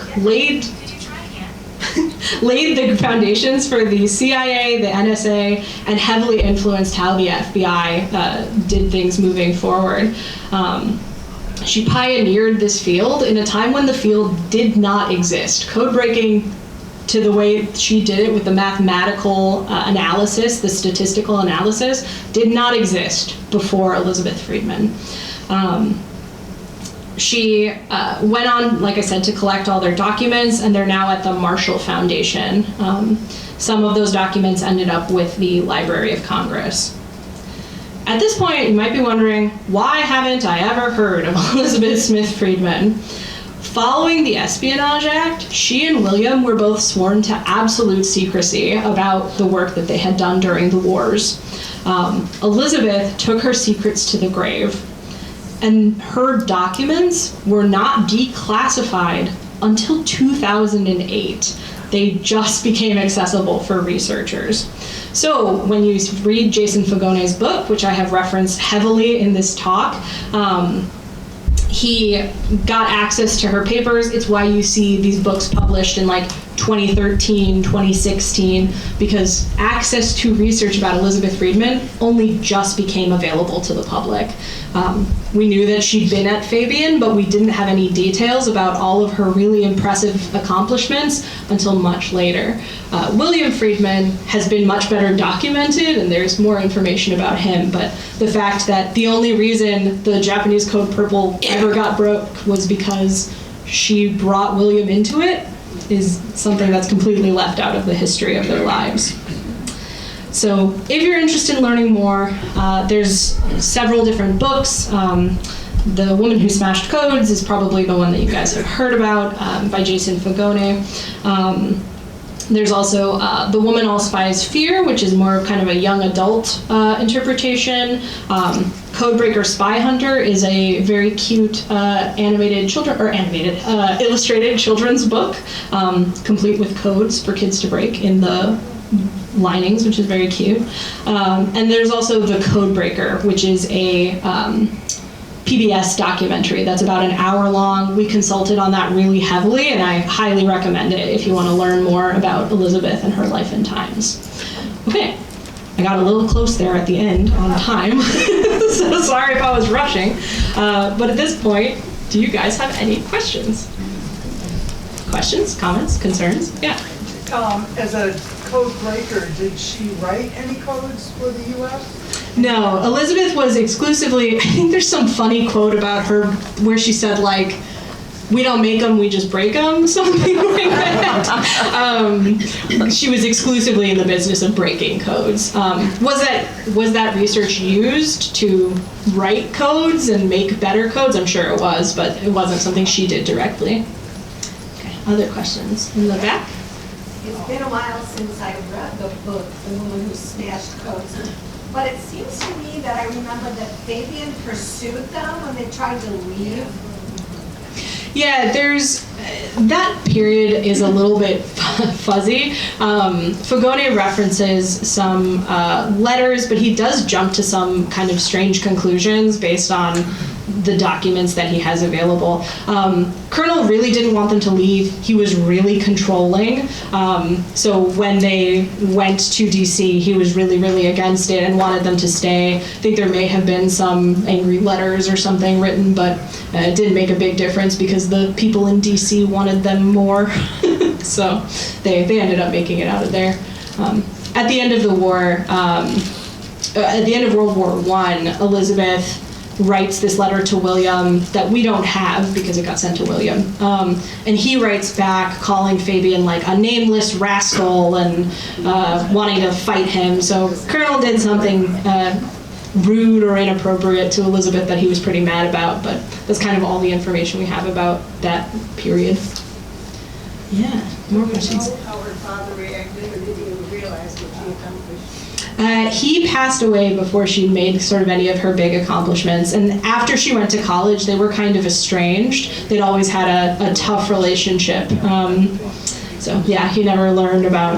laid the foundations for the CIA, the NSA, and heavily influenced how the FBI did things moving forward. She pioneered this field in a time when the field did not exist. Code breaking, to the way she did it with the mathematical analysis, the statistical analysis, did not exist before Elizabeth Friedman. She went on, like I said, to collect all their documents, and they're now at the Marshall Foundation. Some of those documents ended up with the Library of Congress. At this point, you might be wondering, why haven't I ever heard of Elizabeth Smith Friedman? Following the Espionage Act, she and William were both sworn to absolute secrecy about the work that they had done during the wars. Elizabeth took her secrets to the grave, and her documents were not declassified until 2008. They just became accessible for researchers. So when you read Jason Fagone's book, which I have referenced heavily in this talk, he got access to her papers. It's why you see these books published in like 2013, 2016, because access to research about Elizabeth Friedman only just became available to the public. We knew that she'd been at Fabien, but we didn't have any details about all of her really impressive accomplishments until much later. William Friedman has been much better documented, and there's more information about him, but the fact that the only reason the Japanese Code Purple ever got broke was because she brought William into it is something that's completely left out of the history of their lives. So if you're interested in learning more, there's several different books. The Woman Who Smashed Codes is probably the one that you guys have heard about, by Jason Fagone. There's also The Woman All Spies Fear, which is more of kind of a young adult interpretation. Codebreaker Spy Hunter is a very cute illustrated children's book, complete with codes for kids to break in the linings, which is very cute. And there's also The Codebreaker, which is a PBS documentary that's about an hour long. We consulted on that really heavily, and I highly recommend it if you want to learn more about Elizabeth and her life and times. Okay, I got a little close there at the end on time, so sorry if I was rushing. But at this point, do you guys have any questions? Questions, comments, concerns? Yeah. As a code breaker, did she write any codes for the U.S.? No, Elizabeth was exclusively, I think there's some funny quote about her where she said, like, we don't make them, we just break them, something like that. She was exclusively in the business of breaking codes. Was that research used to write codes and make better codes? I'm sure it was, but it wasn't something she did directly. Okay, other questions in the back? It's been a while since I read the book, The Woman Who Smashed Codes, but it seems to me that I remember that Fabien pursued them when they tried to leave. Yeah, there's, that period is a little bit fuzzy. Fagone references some letters, but he does jump to some kind of strange conclusions based on the documents that he has available. Colonel really didn't want them to leave. He was really controlling. So when they went to DC, he was really, really against it and wanted them to stay. I think there may have been some angry letters or something written, but it didn't make a big difference because the people in DC wanted them more. So they ended up making it out of there. At the end of the war, at the end of World War I, Elizabeth writes this letter to William that we don't have because it got sent to William. And he writes back calling Fabien like a nameless rascal and wanting to fight him. So Colonel did something rude or inappropriate to Elizabeth that he was pretty mad about, but that's kind of all the information we have about that period. Yeah, more questions. How her father reacted, or did he realize what she accomplished? He passed away before she made sort of any of her big accomplishments. And after she went to college, they were kind of estranged. They'd always had a tough relationship. So yeah, he never learned about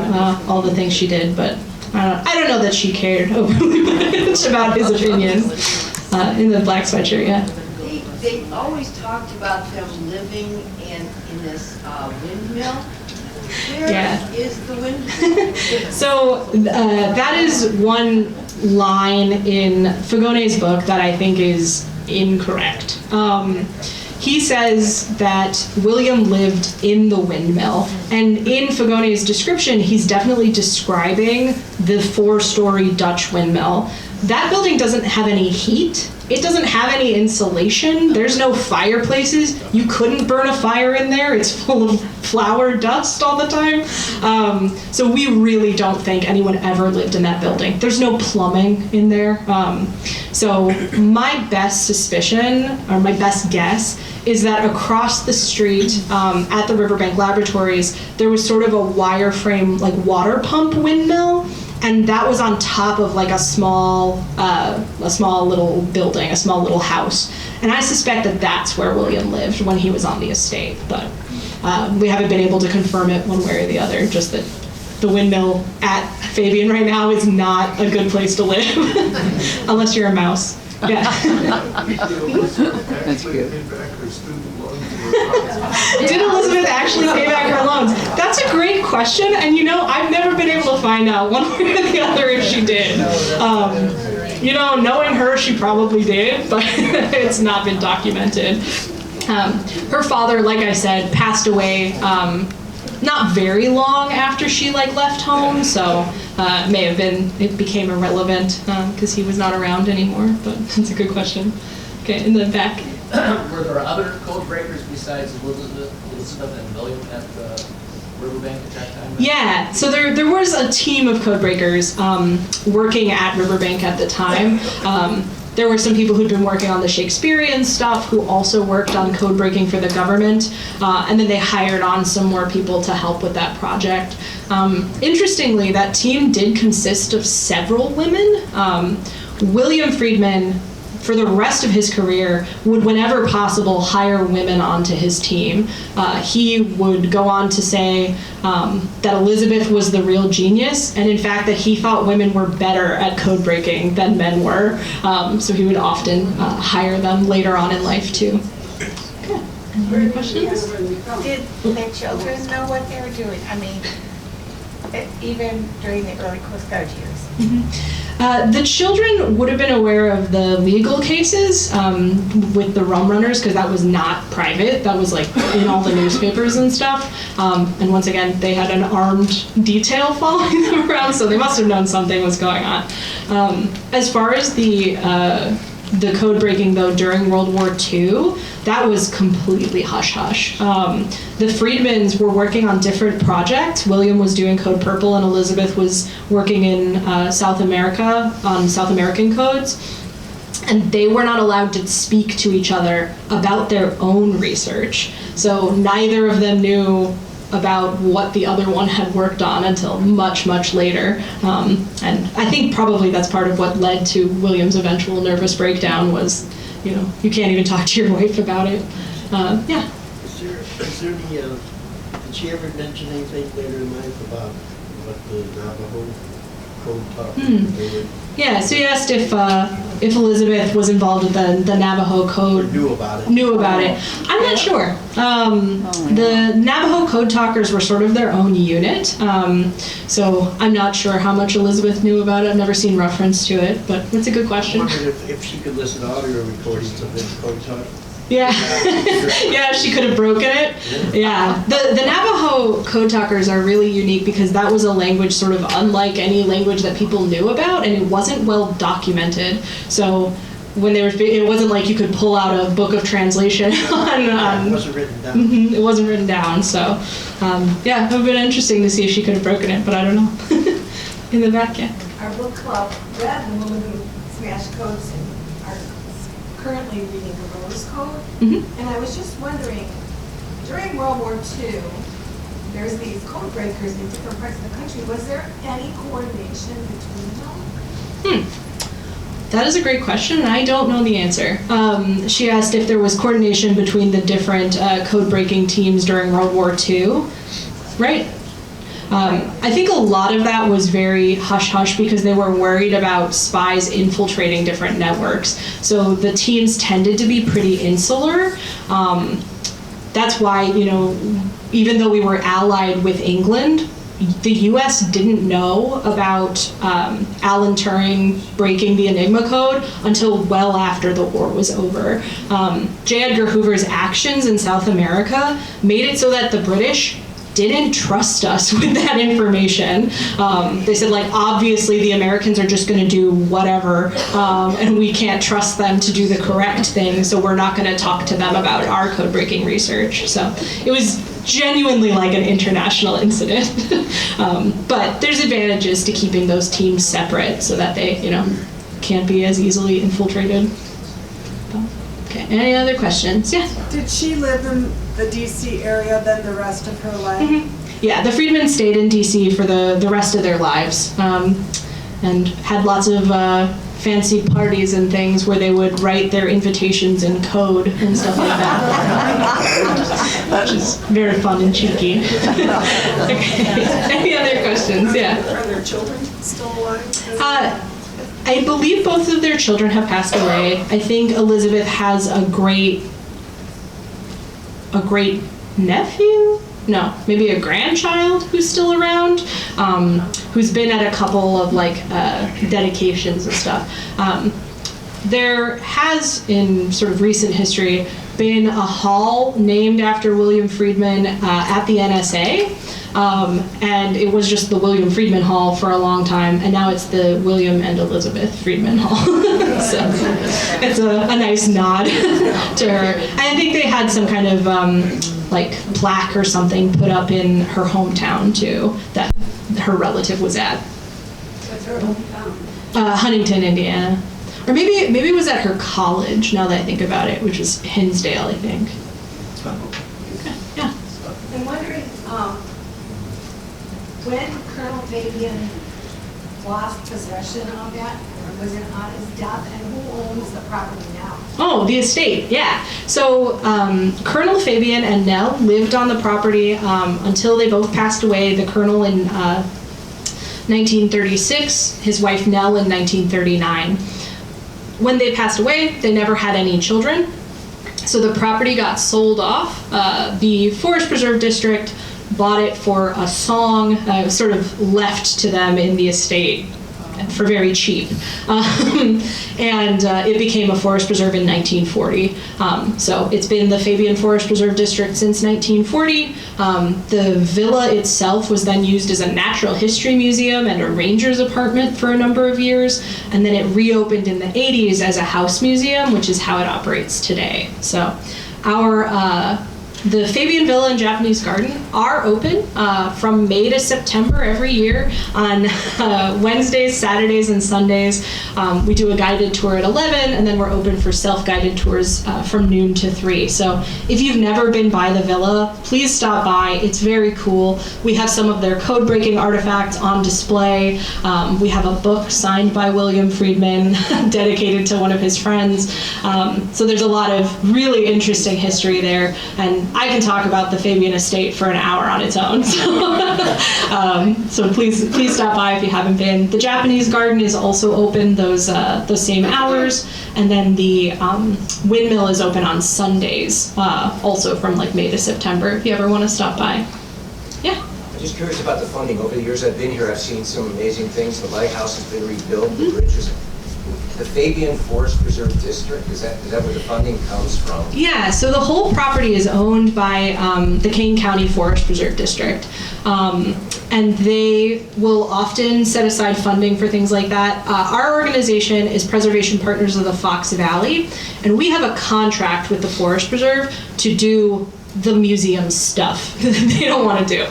all the things she did, but I don't know that she cared overly much about his opinion in the black sweatshirt, yeah. They always talked about them living in this windmill. Where is the windmill? So that is one line in Fagone's book that I think is incorrect. He says that William lived in the windmill, and in Fagone's description, he's definitely describing the 4-story Dutch windmill. That building doesn't have any heat. It doesn't have any insulation. There's no fireplaces. You couldn't burn a fire in there. It's full of flour dust all the time. So we really don't think anyone ever lived in that building. There's no plumbing in there. So my best suspicion, or my best guess, is that across the street at the Riverbank Laboratories, there was sort of a wireframe, like water pump windmill. And that was on top of like a small little building, a small little house. And I suspect that that's where William lived when he was on the estate. But we haven't been able to confirm it one way or the other, just that the windmill at Fabien right now is not a good place to live, unless you're a mouse. Yeah. That's good. Did Elizabeth actually pay back her loans? That's a great question, and I've never been able to find out one way or the other if she did. Knowing her, she probably did, but it's not been documented. Her father, like I said, passed away not very long after she left home, so it became irrelevant because he was not around anymore, but it's a good question. Okay, in the back. Were there other code breakers besides Elizabeth and William at the Riverbank at that time? Yeah, so there was a team of code breakers working at Riverbank at the time. There were some people who'd been working on the Shakespearean stuff who also worked on code breaking for the government, and then they hired on some more people to help with that project. Interestingly, that team did consist of several women. William Friedman, for the rest of his career, would, whenever possible, hire women onto his team. He would go on to say that Elizabeth was the real genius, and in fact that he thought women were better at code breaking than men were. So he would often hire them later on in life too. Okay. Any questions? Did the children know what they were doing? I mean, even during the early Coast Guard years? Mm-hmm. The children would have been aware of the legal cases with the rum runners, because that was not private. That was in all the newspapers and stuff. And once again, they had an armed detail following them around, so they must have known something was going on. As far as the code breaking, though, during World War II, that was completely hush-hush. The Friedmans were working on different projects. William was doing Code Purple, and Elizabeth was working in South America on South American codes. And they were not allowed to speak to each other about their own research. So neither of them knew about what the other one had worked on until much, much later. And I think probably that's part of what led to William's eventual nervous breakdown was, you can't even talk to your wife about it. Yeah. Is there did she ever mention anything later in life about what the Navajo code taught? Yeah, so you asked if Elizabeth was involved with the Navajo code. Knew about it. I'm not sure. The Navajo code talkers were sort of their own unit, so I'm not sure how much Elizabeth knew about it. I've never seen reference to it, but it's a good question. I wondered if she could listen to audio recordings of this code talk. Yeah, yeah, she could have broken it. Yeah, the Navajo code talkers are really unique because that was a language sort of unlike any language that people knew about, and it wasn't well documented. So when it wasn't like you could pull out a book of translation on. It wasn't written down. It wasn't written down. So yeah, it would have been interesting to see if she could have broken it, but I don't know. In the back, yeah. Our book club read The Woman Who Smashed Codes and are currently reading the Rose Code. Mm-hmm. And I was just wondering, during World War II, there's these code breakers in different parts of the country. Was there any coordination between them? That is a great question, and I don't know the answer. She asked if there was coordination between the different code-breaking teams during World War II, right? I think a lot of that was very hush-hush because they were worried about spies infiltrating different networks. So the teams tended to be pretty insular. That's why, even though we were allied with England, the U.S. didn't know about Alan Turing breaking the Enigma code until well after the war was over. J. Edgar Hoover's actions in South America made it so that the British didn't trust us with that information. They said, obviously the Americans are just going to do whatever, and we can't trust them to do the correct thing, so we're not going to talk to them about our code-breaking research. So it was genuinely like an international incident. But there's advantages to keeping those teams separate so that they, can't be as easily infiltrated. Okay, any other questions? Yeah. Did she live in the DC area then the rest of her life? Mm-hmm. Yeah, the Friedmans stayed in DC for the rest of their lives, and had lots of fancy parties and things where they would write their invitations in code and stuff like that. Which is very fun and cheeky. Okay. Any other questions? Yeah. Are their children still alive? I believe both of their children have passed away. I think Elizabeth has a great nephew? No, maybe a grandchild who's still around, who's been at a couple of dedications and stuff. There has, in sort of recent history, been a hall named after William Friedman at the NSA. And it was just the William Friedman Hall for a long time, and now it's the William and Elizabeth Friedman Hall. So it's a nice nod to her. I think they had some kind of plaque or something put up in her hometown too, that her relative was at. What's her hometown? Huntington, Indiana. Or maybe it was at her college, now that I think about it, which is Hinsdale, I think. Okay, yeah. I'm wondering, when Colonel Vivien lost possession of that, was it on his death, and who owns the property now? Oh, the estate, yeah. So Colonel Vivien and Nell lived on the property until they both passed away. The colonel in 1936, his wife Nell in 1939. When they passed away, they never had any children. So the property got sold off. The Forest Preserve District bought it for a song, sort of left to them in the estate for very cheap. And it became a forest preserve in 1940. So it's been the Fabian Forest Preserve District since 1940. The villa itself was then used as a natural history museum and a ranger's apartment for a number of years. And then it reopened in the 80s as a house museum, which is how it operates today. So the Fabian Villa and Japanese Garden are open from May to September every year on Wednesdays, Saturdays, and Sundays. We do a guided tour at 11, and then we're open for self-guided tours from noon to 3. So if you've never been by the villa, please stop by. It's very cool. We have some of their code-breaking artifacts on display. We have a book signed by William Friedman dedicated to one of his friends. So there's a lot of really interesting history there, and I can talk about the Fabian estate for an hour on its own. So please stop by if you haven't been. The Japanese garden is also open those same hours, and then the windmill is open on Sundays, also from May to September if you ever want to stop by. Yeah. I'm just curious about the funding. Over the years I've been here, I've seen some amazing things. The lighthouse has been rebuilt, the bridges. The Fabian Forest Preserve District, is that where the funding comes from? Yeah, so the whole property is owned by the Kane County Forest Preserve District. And they will often set aside funding for things like that. Our organization is Preservation Partners of the Fox Valley, and we have a contract with the Forest Preserve to do the museum stuff that they don't want to do.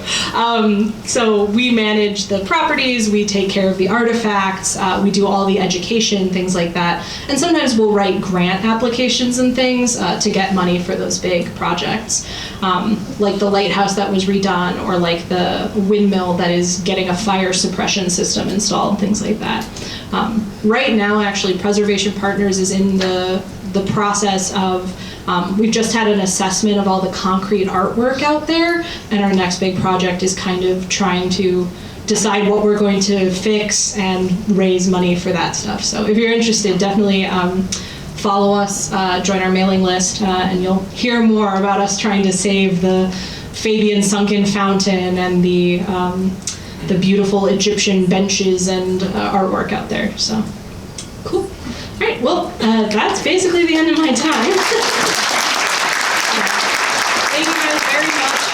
So we manage the properties, we take care of the artifacts, we do all the education, things like that. And sometimes we'll write grant applications and things to get money for those big projects. Like the lighthouse that was redone, or like the windmill that is getting a fire suppression system installed, things like that. Right now, actually, Preservation Partners is in the process of, we've just had an assessment of all the concrete artwork out there, and our next big project is kind of trying to decide what we're going to fix and raise money for that stuff. So if you're interested, definitely follow us, join our mailing list, and you'll hear more about us trying to save the Fabian sunken fountain and the beautiful Egyptian benches and artwork out there. So cool. All right, well, that's basically the end of my time. Thank you guys very much.